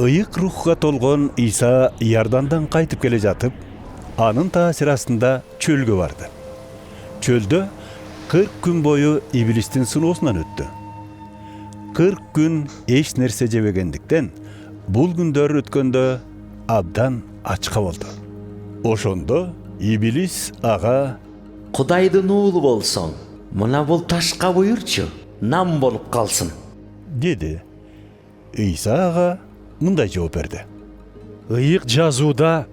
Ыйык рухка толгон Иса Иордандан кайтып келе жатып, анын таасир астында чөлгө барды. Чөлдө 40 күн бою иблистин сыноосунан өттү. 40 күн эч нерсе жебегендиктен, бул күндөр өткөндө абдан ачка болду. Ошондо иблис ага: Кудайдын уулу болсоң, мына бул ташка буйрчу, нам болуп калсын, деди. Иса ага мындай жооп берди: Ыйык жазууда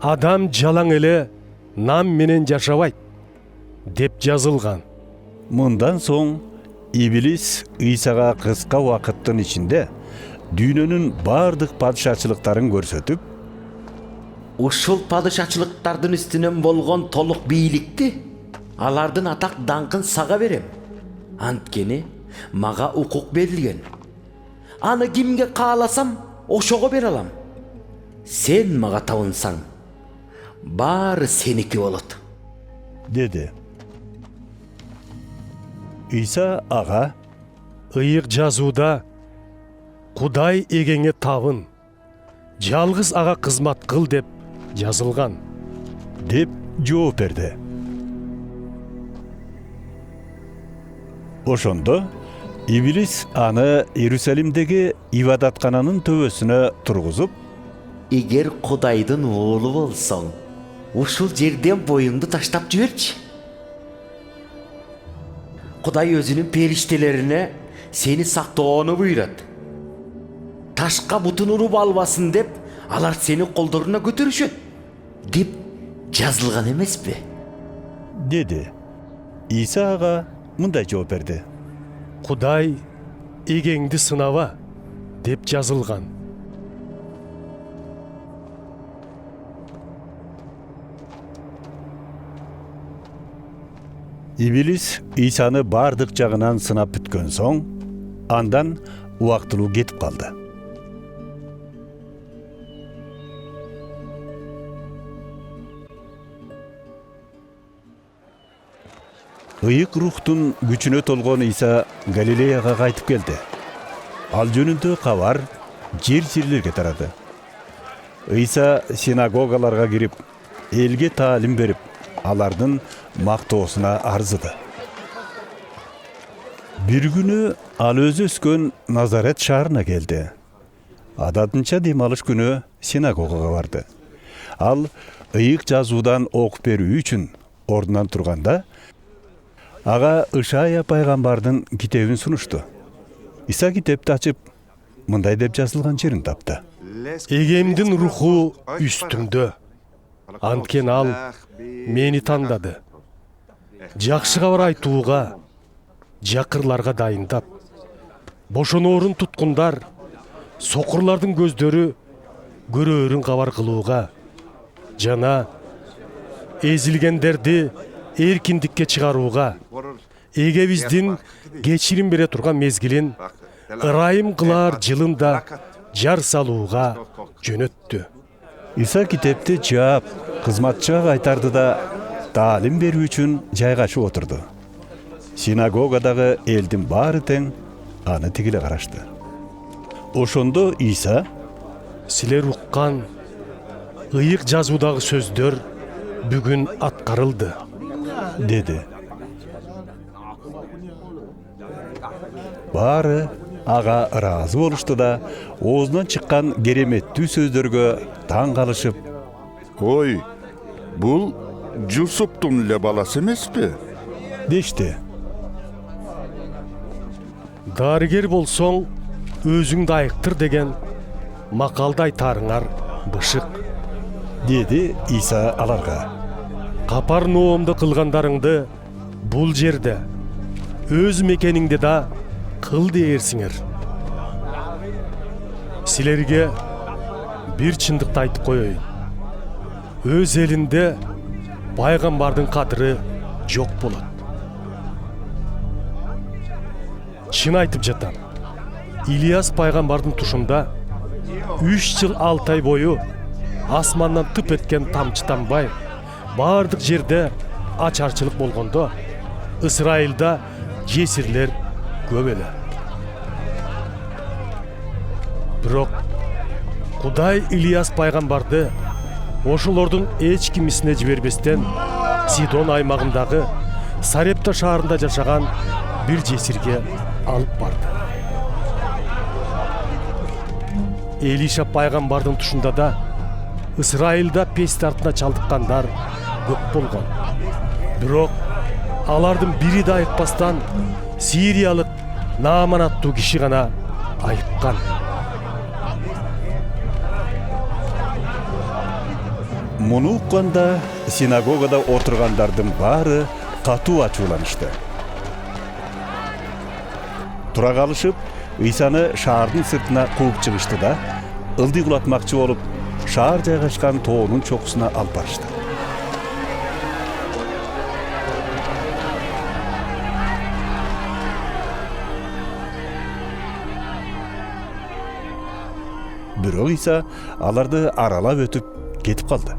адам жалаң эле нам менен жашабайт деп жазылган. Мындан соң иблис Исага кыска убакыттын ичинде дүйнөнүн бардык падышачылыктарын көрсөтүп, ушул падышачылыктардын үстүнөн болгон толук бийликти, алардын атак даңкын сага берем. Анткени мага укук берилген. Аны кимге кааласам, ошого бере алам. Сен мага табынсаң, баары сеники болот, деди. Иса ага: Ыйык жазууда Кудай эгеңе табын, жалгыз ага кызмат кыл деп жазылган, деп жооп берди. Ошондо иблис аны Иерусалимдеги ибадаткананын төбөсүнө тургузуп: эгер Кудайдын уулу болсоң, ушул жерден боюңду таштап жиберчи. Кудай өзүнүн периштелерине сени сактоону буйрат. Ташка бутун уруп албасын деп, алар сени колдоруна көтөрүшөт, деп жазылган эмеспи? деди. Иса ага мындай жооп берди: Кудай эгеңди сынаба деп жазылган. Иблис Исаны бардык жагынан сынап бүткөн соң, андан убактылуу кетип калды. Ыйык рухтун күчүнө толгон Иса Галилеяга кайтып келди. Ал жөнүндө кабар жер-жерлерге тарады. Иса синагогаларга кирип, элге таалим берип, алардын мактоосуна арзыды. Бир күнү ал өзү өскөн Назарет шаарына келди. Адатынча дем алыш күнү синагогага барды. Ал ыйык жазуудан окуп берүү үчүн ордунан турганда, ага Ишая пайгамбардын китебин сунушту. Иса китепти ачып, мындай деп жазылган жерин тапты: Эгемдин руху үстүмдө, анткени ал мени тандады. Жакшы кабар айтууга, жакырларга дайындап, бошоноорун туткундар, сокурлардын көздөрү көрөөрүн кабар кылууга, жана эзилгендерди эркиндикке чыгарууга, эгебиздин кечирим бере турган мезгилин ырайым кылаар жылында жар салууга жөнөттү. Иса китепти жаап, кызматчыга кайтарды да таалим берүү үчүн жайгашып отурду. Синагогадагы элдин баары тең аны тигиле карашты. Ошондо Иса: Силер уккан ыйык жазуудагы сөздөр бүгүн аткарылды, деди. Баары ага ыраазы болушту да, оозунан чыккан кереметтүү сөздөргө таң калышып: Ой, бул Жусуптун эле баласы эмеспи? дешти. Дарыгер болсоң, өзүңдү айыктыр деген макалды айтарыңар бышык, деди Иса аларга. Капарноомдо кылгандарыңды бул жерде, өз мекениңде да кыл дээрсиңер. Силерге бир чындыкты айтып коеюн. Өз элинде пайгамбардын кадыры жок болот. Чын айтып жатам, Илияс пайгамбардын тушунда 3 жыл 6 ай бою асмандан тып эткен тамчы тамбай, бардык жерде ачарчылык болгондо, Исраилда жесирлер көп эле. Бирок Кудай Ильяс пайгамбарды ошолордун эч кимисине жибербестен Сидон аймагындагы Сарепта шаарында жашаган бир жесирге алып барды. Элиша пайгамбардын тушунда да Ысрайылда пест артына чалдыккандар көп болгон. Бирок алардын бири да айыкпастан Сириялык Нааман аттуу киши гана айыккан. Муну укканда синагогада отургандардын баары катуу ачууланышты. Тура калышып, Ыйсаны шаардын сыртына кууп чыгышты да, ылдый кулатмакчы болуп, шаар жайгашкан тоонун чокусуна алып барышты. Бирок Ыйса аларды аралап өтүп кетип калды.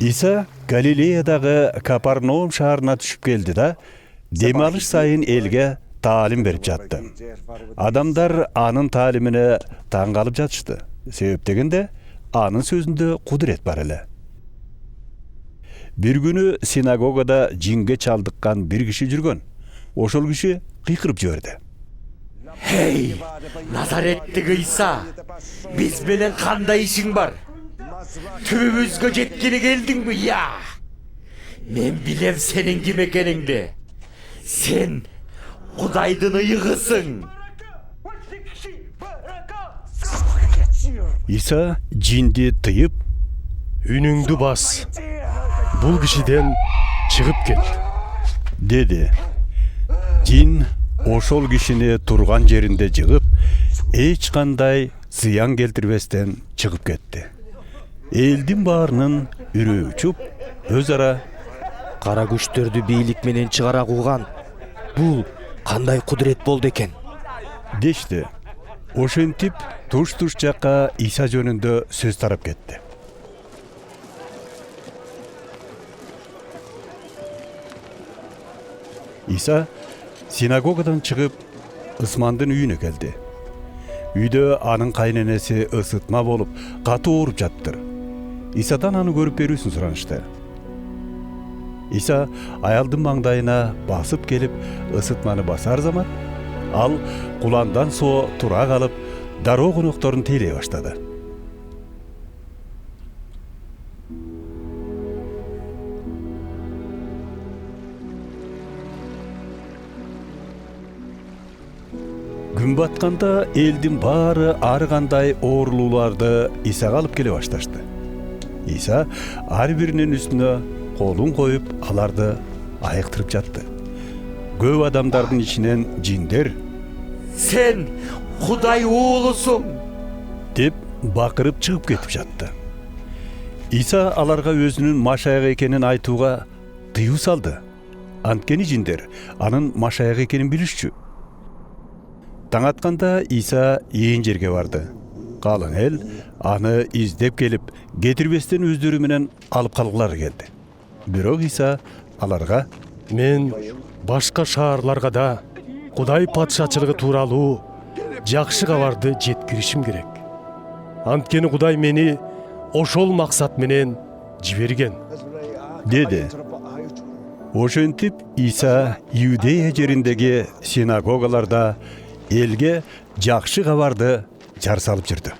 Иса Галилеядагы Капарнаум шаарына түшүп келди да, дем алыш сайын элге таалим берип жатты. Адамдар анын таалимине таң калып жатышты. Себеп дегенде, анын сөзүндө кудурет бар эле. Бир күнү синагогада жинге чалдыккан бир киши жүргөн. Ошол киши кыйкырып жиберди. Hey, Назареттик Ыйса, биз менен кандай ишиң бар? Түбүбүзгө жеткени келдиңби, я? Мен билем сенин ким экениңди. Сен Кудайдын ыйыгысың. Иса жинди тыйып, Үнүңдү бас. Бул кишиден чыгып кет, деди. Жин ошол кишини турган жеринде жыгып, эч кандай зыян келтирбестен чыгып кетти. Элдин баарынын үрөө учуп, өз ара Кара күчтөрдү бийлик менен чыгара кууган. Бул кандай кудурет болду экен? дешти. Ошентип туш-туш жакка Иса жөнүндө сөз тарап кетти. Иса синагогадан чыгып, Ысмандын үйүнө келди. Үйдө анын кайненеси ысытма болуп, катуу ооруп жаттыр. Исадан аны көрүп берүүсүн суранышты. Иса аялдын маңдайына басып келип, ысытманы басар замат, ал куландан соо тура калып, дароо конокторун тейлей баштады. Күн батканда элдин баары ар кандай оорулууларды Исага алып келе башташты. Иса ар биринин үстүнө колун коюп, аларды айыктырып жатты. Көп адамдардын ичинен жиндер Сен Кудай уулусуң деп бакырып чыгып кетип жатты. Иса аларга өзүнүн машаяк экенин айтууга тыюу салды. Анткени жиндер анын машаяк экенин билишчү. Таң атканда Иса ээн жерге барды. Калың эл аны издеп келип, кетирбестен өздөрү менен алып калгылары келди. Бирок Иса аларга: мен башка шаарларга да Кудай патшачылыгы тууралуу жакшы кабарды жеткиришим керек. Анткени Кудай мени ошол максат менен жиберген, деди. Ошентип Иса Иудея жериндеги синагогаларда элге жакшы кабарды жар салып жүрдү.